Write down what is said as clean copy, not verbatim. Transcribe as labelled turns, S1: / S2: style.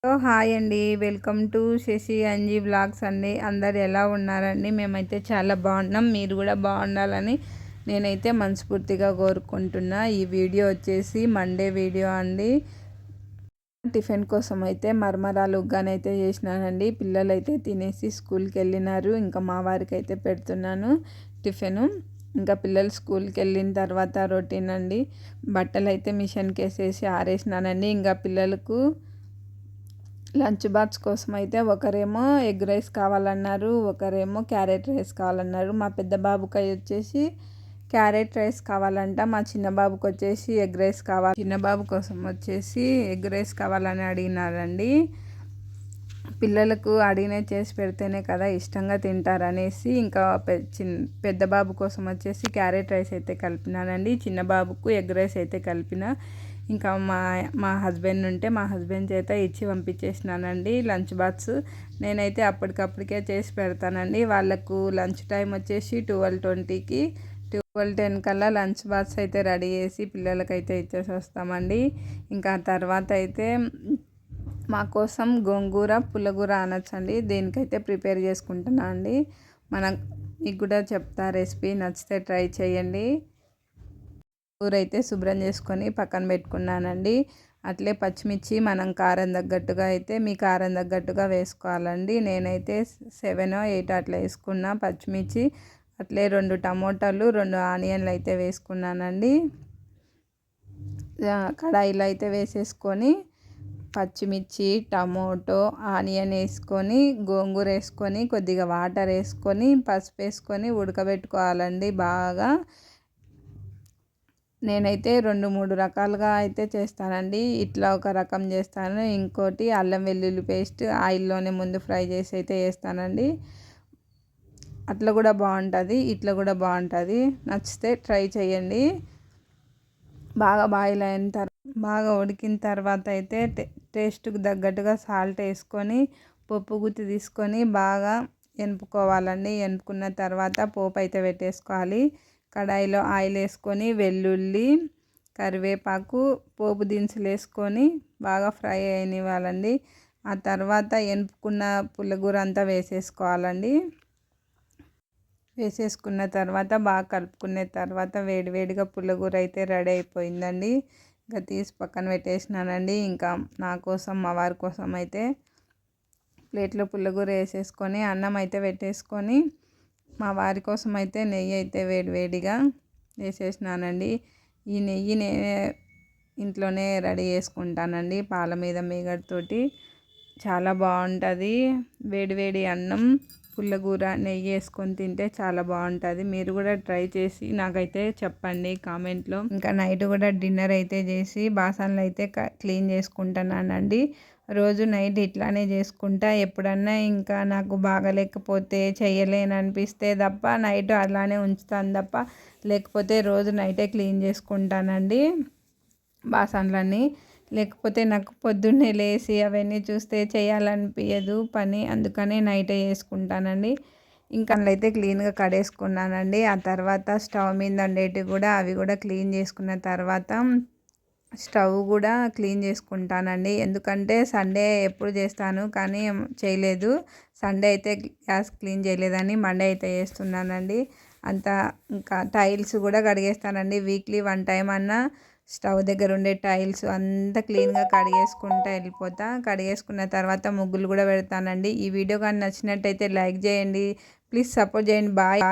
S1: Hi అండి. Welcome to Shashi Anji vlogs అండి. అందరు ఎలా ఉన్నారండి? మేమైతే చాలా బాగున్నాం. మీరు కూడా బాగుండాలని నేనైతే మనస్ఫూర్తిగా కోరుకుంటున్నా. ఈ వీడియో వచ్చేసి మండే వీడియో అండి. టిఫిన్ కోసం అయితే మరమరాలు ఉగ్గానైతే చేసినానండి. పిల్లలు అయితే తినేసి స్కూల్కి వెళ్ళినారు. ఇంకా మా వారికి అయితే పెడుతున్నాను టిఫిన్. ఇంకా పిల్లలు స్కూల్కి వెళ్ళిన తర్వాత రొటీన్ అండి. బట్టలు అయితే మిషన్కి వేసేసి ఆరేసినానండి. ఇంకా పిల్లలకు లంచ్ బాక్స్ కోసం అయితే ఒకరేమో ఎగ్ రైస్ కావాలన్నారు, ఒకరేమో క్యారెట్ రైస్ కావాలన్నారు. మా పెద్ద బాబుకి వచ్చేసి క్యారెట్ రైస్ కావాలంట, మా చిన్న బాబుకి వచ్చేసి ఎగ్ రైస్ కావాలి. చిన్న బాబు కోసం వచ్చేసి ఎగ్ రైస్ కావాలని అడిగినారండి. పిల్లలకు అడిగినే చేసి పెడితేనే కదా ఇష్టంగా తింటారనేసి ఇంకా పెద్ద బాబు కోసం వచ్చేసి క్యారెట్ రైస్ అయితే కలిపినానండి. చిన్న బాబుకు ఎగ్ రైస్ అయితే కలిపిన. ఇంకా మా హస్బెండ్ ఉంటే మా హస్బెండ్ చేత ఇచ్చి పంపించేసినానండి లంచ్ బాక్స్. నేనైతే అప్పటికప్పటికే చేసి పెడతానండి. వాళ్ళకు లంచ్ టైం వచ్చేసి 12:20కి 12:10 కల్లా లంచ్ బాక్స్ అయితే రెడీ చేసి పిల్లలకైతే ఇచ్చేసి వస్తామండి. ఇంకా తర్వాత అయితే మా కోసం గోంగూర పుల్లగూర అనొచ్చండి, దీనికైతే ప్రిపేర్ చేసుకుంటున్నా అండి. మీకు కూడా చెప్తా, రెసిపీ నచ్చితే ట్రై చేయండి. కూర అయితే శుభ్రం చేసుకొని పక్కన పెట్టుకున్నానండి. అట్లే పచ్చిమిర్చి మనం కారం తగ్గట్టుగా అయితే మీ కారం తగ్గట్టుగా వేసుకోవాలండి. నేనైతే 7 or 8 అట్లా వేసుకున్నా పచ్చిమిర్చి. అట్లే 2 టమోటాలు 2 ఆనియన్లు అయితే వేసుకున్నానండి. కడాయిలో అయితే వేసేసుకొని పచ్చిమిర్చి టమోటో ఆనియన్ వేసుకొని గోంగూర వేసుకొని కొద్దిగా వాటర్ వేసుకొని పసుపు వేసుకొని ఉడకబెట్టుకోవాలండి బాగా. నేనైతే 2-3 రకాలుగా అయితే చేస్తానండి. ఇట్లా ఒక రకం చేస్తాను, ఇంకోటి అల్లం వెల్లుల్లి పేస్ట్ ఆయిల్లోనే ముందు ఫ్రై చేసి అయితే వేస్తానండి. అట్లా కూడా బాగుంటుంది, ఇట్లా కూడా బాగుంటుంది. నచ్చితే ట్రై చేయండి. బాగా బాయిల్ అయిన బాగా ఉడికిన తర్వాత అయితే టేస్ట్కి తగ్గట్టుగా సాల్ట్ వేసుకొని పప్పు గుత్తి తీసుకొని బాగా ఎనుపుకోవాలండి. ఎనుపుకున్న తర్వాత పోపు అయితే పెట్టేసుకోవాలి. కడాయిలో ఆయిల్ వేసుకొని వెల్లుల్లి కరివేపాకు పోపు దినుసులు వేసుకొని బాగా ఫ్రై అయినివ్వాలండి. ఆ తర్వాత ఎనుపుకున్న పుల్లగూర అంతా వేసేసుకోవాలండి. వేసేసుకున్న తర్వాత బాగా కలుపుకున్న తర్వాత వేడివేడిగా పుల్లగూర అయితే రెడీ అయిపోయిందండి. ఇంకా తీసి పక్కన పెట్టేసినానండి. ఇంకా నా కోసం మా వారి కోసం అయితే ప్లేట్లో పుల్లగూర వేసేసుకొని అన్నం అయితే పెట్టేసుకొని మా వారి కోసం అయితే నెయ్యి అయితే వేడివేడిగా వేసేసినానండి. ఈ నెయ్యి నేనే ఇంట్లోనే రెడీ చేసుకుంటానండి, పాల మీద మీగడతోటి. చాలా బాగుంటుంది. వేడివేడి అన్నం పుల్లగూర నెయ్యి వేసుకొని తింటే చాలా బాగుంటుంది. మీరు కూడా ట్రై చేసి నాకైతే చెప్పండి కామెంట్లో. ఇంకా నైట్ కూడా డిన్నర్ అయితే చేసి బాసనలు అయితే క్లీన్ చేసుకుంటున్నానండి. రోజు నైట్ ఇట్లానే చేసుకుంటా. ఎప్పుడన్నా ఇంకా నాకు బాగలేకపోతే చేయలేను అనిపిస్తే తప్ప నైట్ అలానే ఉంచుతాను తప్ప, లేకపోతే రోజు నైటే క్లీన్ చేసుకుంటానండి బాసనలన్నీ. లేకపోతే నాకు పొద్దున్నే లేచి అవన్నీ చూస్తే చేయాలనిపించదు పని, అందుకనే నైటే చేసుకుంటానండి. ఇంకా అయితే క్లీన్గా కడేసుకున్నానండి. ఆ తర్వాత స్టవ్ మీద ఉండేటివి కూడా అవి కూడా క్లీన్ చేసుకున్న తర్వాత స్టవ్ కూడా క్లీన్ చేసుకుంటానండి. ఎందుకంటే సండే ఎప్పుడు చేస్తాను కానీ చేయలేదు. సండే అయితే గ్యాస్ క్లీన్ చేయలేదని మండే అయితే చేస్తున్నానండి. అంతా ఇంకా టైల్స్ కూడా కడిగేస్తానండి. వీక్లీ 1 time అన్నా స్టవ్ దగ్గర ఉండే టైల్స్ అంతా క్లీన్గా కడిగేసుకుంటూ వెళ్ళిపోతా. కడిగేసుకున్న తర్వాత ముగ్గులు కూడా పెడతానండి. ఈ వీడియో కానీ నచ్చినట్టయితే లైక్ చేయండి, ప్లీజ్ సపోర్ట్ చేయండి. బాయ్.